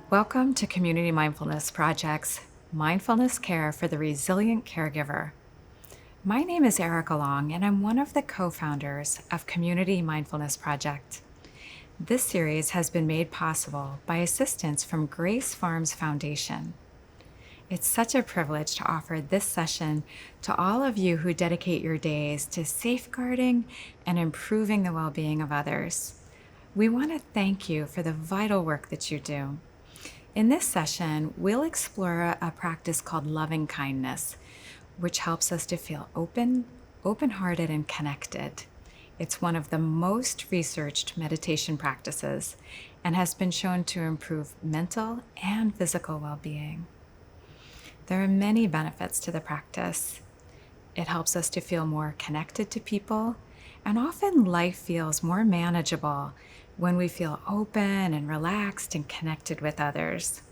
Welcome to Community Mindfulness Project's Mindfulness Care for the Resilient Caregiver. My name is Erika Long, and I'm one of the co-founders of Community Mindfulness Project. This series has been made possible by assistance from Grace Farms Foundation. It's such a privilege to offer this session to all of you who dedicate your days to safeguarding and improving the well-being of others. We want to thank you for the vital work that you do. In this session, we'll explore a practice called loving kindness, which helps us to feel open-hearted, and connected. It's one of the most researched meditation practices and has been shown to improve mental and physical well-being. There are many benefits to the practice. It helps us to feel more connected to people, and often life feels more manageable when we feel open and relaxed and connected with others.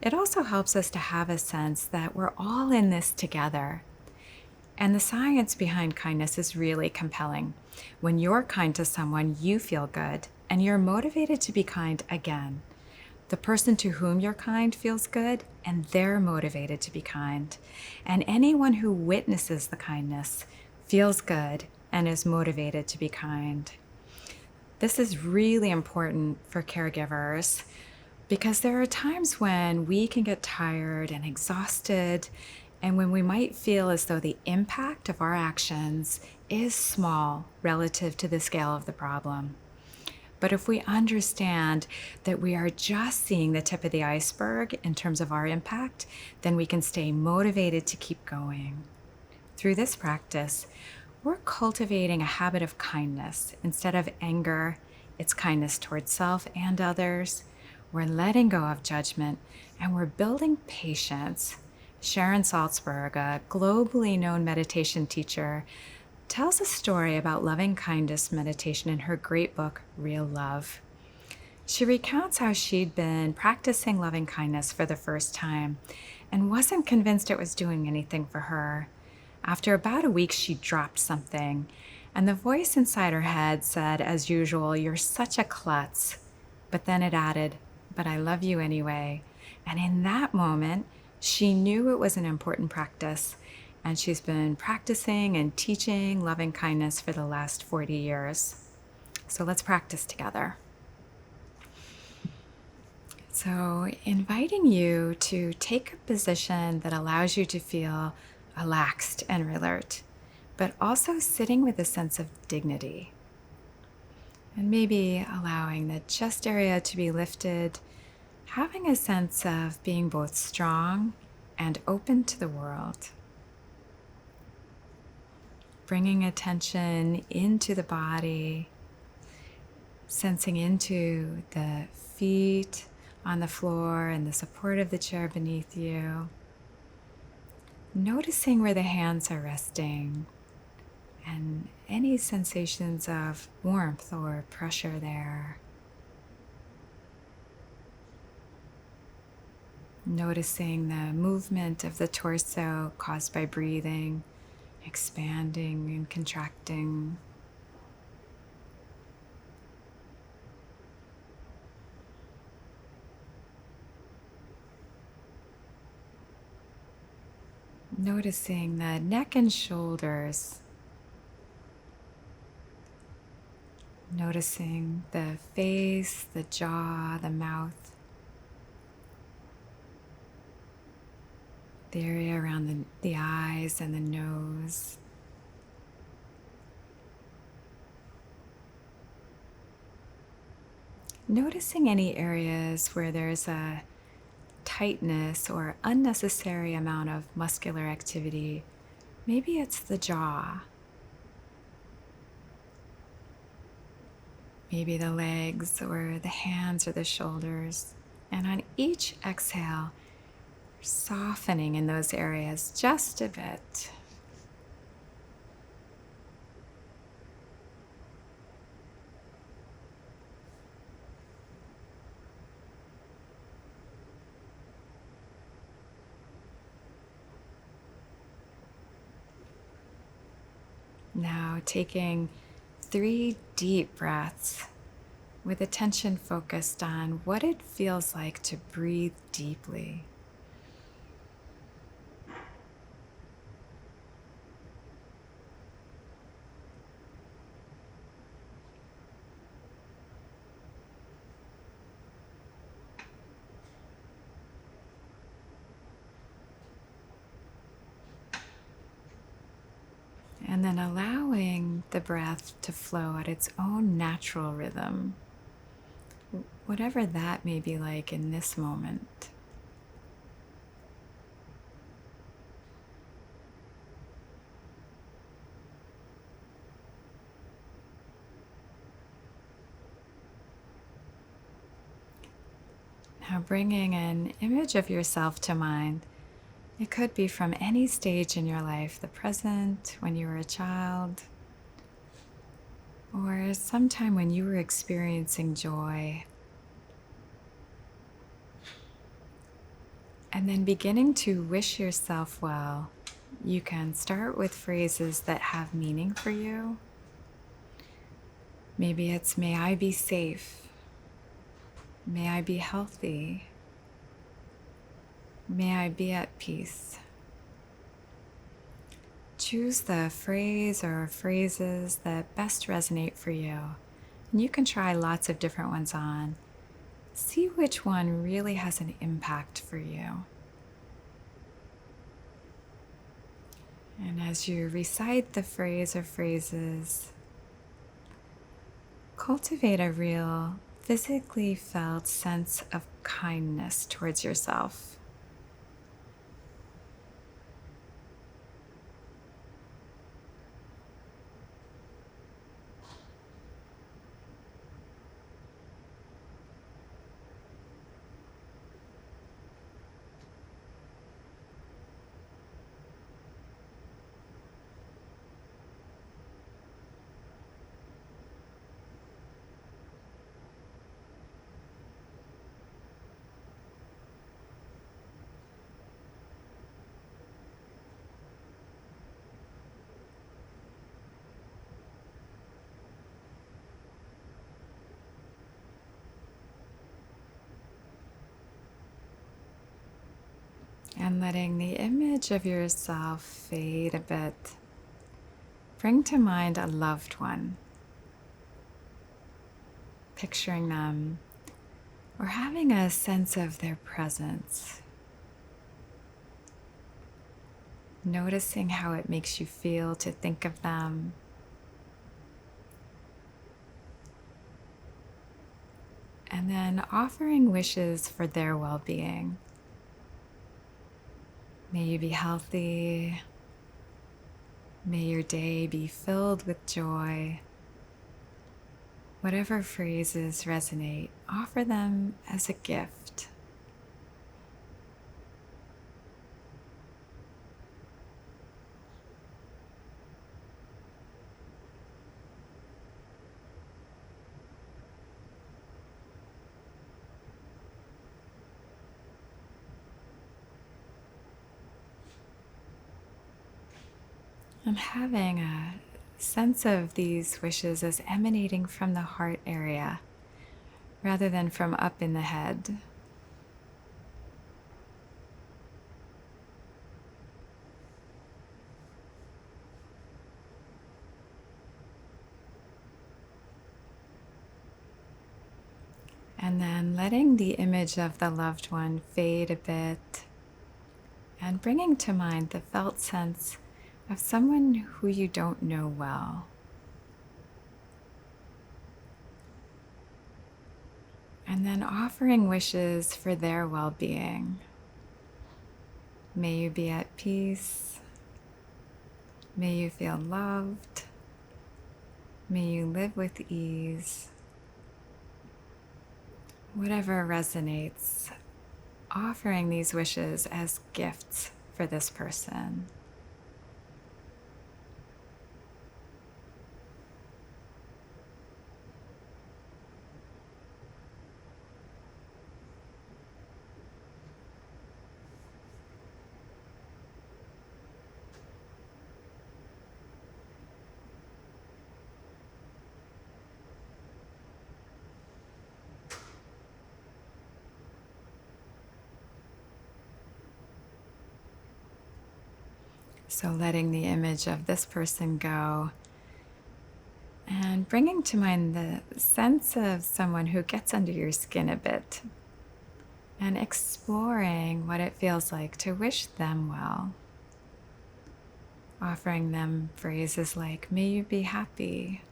It also helps us to have a sense that we're all in this together. And the science behind kindness is really compelling. When you're kind to someone, you feel good, and you're motivated to be kind again. The person to whom you're kind feels good, and they're motivated to be kind. And anyone who witnesses the kindness feels good and is motivated to be kind. This is really important for caregivers because there are times when we can get tired and exhausted, and when we might feel as though the impact of our actions is small relative to the scale of the problem. But if we understand that we are just seeing the tip of the iceberg in terms of our impact, then we can stay motivated to keep going. Through this practice, we're cultivating a habit of kindness. Instead of anger, it's kindness towards self and others. We're letting go of judgment, and we're building patience. Sharon Salzberg, a globally known meditation teacher, tells a story about loving kindness meditation in her great book, Real Love. She recounts how she'd been practicing loving kindness for the first time and wasn't convinced it was doing anything for her. After about a week, she dropped something, and the voice inside her head said, as usual, "You're such a klutz." But then it added, "But I love you anyway." And in that moment, she knew it was an important practice, and she's been practicing and teaching loving kindness for the last 40 years. So let's practice together. So, inviting you to take a position that allows you to feel relaxed and alert, but also sitting with a sense of dignity. And maybe allowing the chest area to be lifted, having a sense of being both strong and open to the world. Bringing attention into the body, sensing into the feet on the floor and the support of the chair beneath you. Noticing where the hands are resting and any sensations of warmth or pressure there. Noticing the movement of the torso caused by breathing, expanding and contracting. Noticing the neck and shoulders. Noticing the face, the jaw, the mouth. The area around the eyes and the nose. Noticing any areas where there's a tightness or unnecessary amount of muscular activity. Maybe it's the jaw. Maybe the legs or the hands or the shoulders. And on each exhale, softening in those areas just a bit. Now taking 3 deep breaths, with attention focused on what it feels like to breathe deeply. And then allowing the breath to flow at its own natural rhythm, whatever that may be like in this moment. Now, bringing an image of yourself to mind. It could be from any stage in your life, the present, when you were a child, or sometime when you were experiencing joy. And then beginning to wish yourself well. You can start with phrases that have meaning for you. Maybe it's, may I be safe. May I be healthy. May I be at peace. Choose the phrase or phrases that best resonate for you. And you can try lots of different ones on. See which one really has an impact for you. And as you recite the phrase or phrases, cultivate a real, physically felt sense of kindness towards yourself. And letting the image of yourself fade a bit. Bring to mind a loved one. Picturing them or having a sense of their presence. Noticing how it makes you feel to think of them. And then offering wishes for their well-being. May you be healthy. May your day be filled with joy. Whatever phrases resonate, offer them as a gift. And having a sense of these wishes as emanating from the heart area rather than from up in the head. And then letting the image of the loved one fade a bit and bringing to mind the felt sense of someone who you don't know well. And then offering wishes for their well-being. May you be at peace. May you feel loved. May you live with ease. Whatever resonates, offering these wishes as gifts for this person. So letting the image of this person go and bringing to mind the sense of someone who gets under your skin a bit and exploring what it feels like to wish them well. Offering them phrases like, may you be happy,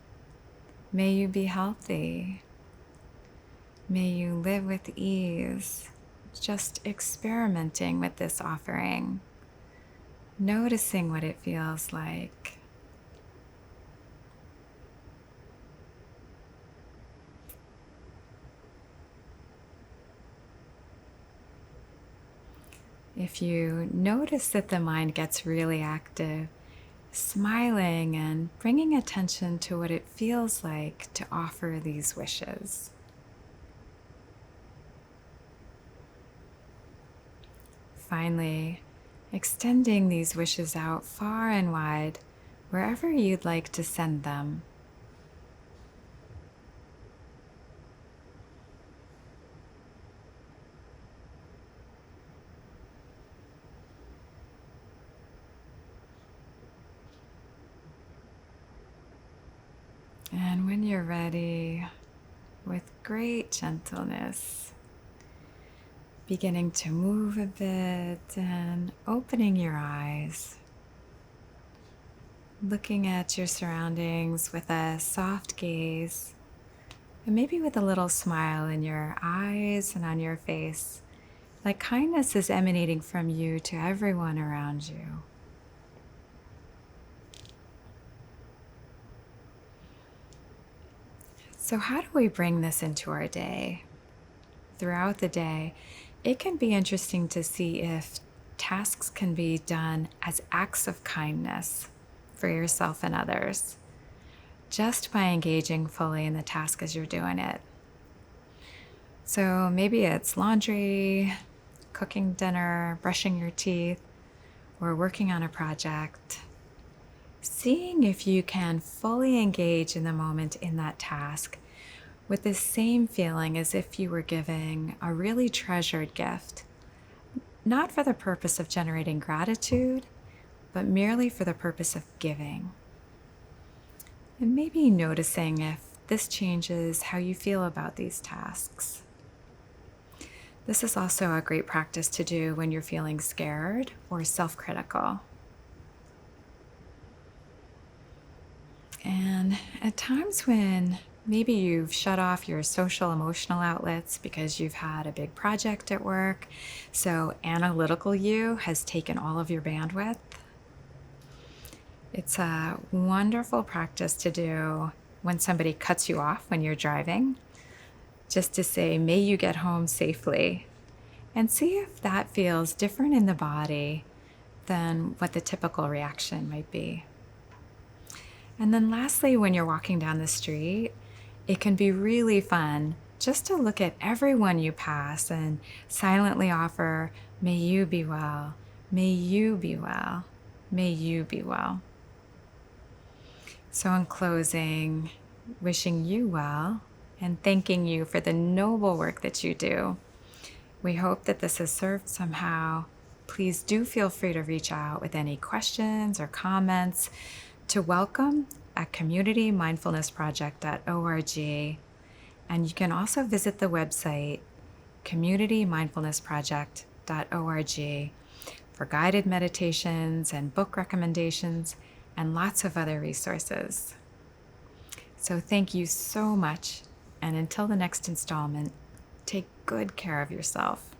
may you be healthy, may you live with ease. Just experimenting with this offering, noticing what it feels like. If you notice that the mind gets really active, smiling and bringing attention to what it feels like to offer these wishes. Finally, extending these wishes out far and wide, wherever you'd like to send them. And when you're ready, with great gentleness, beginning to move a bit and opening your eyes, looking at your surroundings with a soft gaze, and maybe with a little smile in your eyes and on your face, like kindness is emanating from you to everyone around you. So how do we bring this into our day? Throughout the day, it can be interesting to see if tasks can be done as acts of kindness for yourself and others, just by engaging fully in the task as you're doing it. So maybe it's laundry, cooking dinner, brushing your teeth, or working on a project. Seeing if you can fully engage in the moment in that task with the same feeling as if you were giving a really treasured gift, not for the purpose of generating gratitude, but merely for the purpose of giving. And maybe noticing if this changes how you feel about these tasks. This is also a great practice to do when you're feeling scared or self-critical. And at times when maybe you've shut off your social emotional outlets because you've had a big project at work, so analytical you has taken all of your bandwidth, it's a wonderful practice to do when somebody cuts you off when you're driving, just to say, may you get home safely, and see if that feels different in the body than what the typical reaction might be. And then lastly, when you're walking down the street, it can be really fun just to look at everyone you pass and silently offer, may you be well, may you be well, may you be well. So in closing, wishing you well and thanking you for the noble work that you do. We hope that this has served somehow. Please do feel free to reach out with any questions or comments to welcome at communitymindfulnessproject.org. And you can also visit the website communitymindfulnessproject.org for guided meditations and book recommendations and lots of other resources. So thank you so much, and until the next installment, take good care of yourself.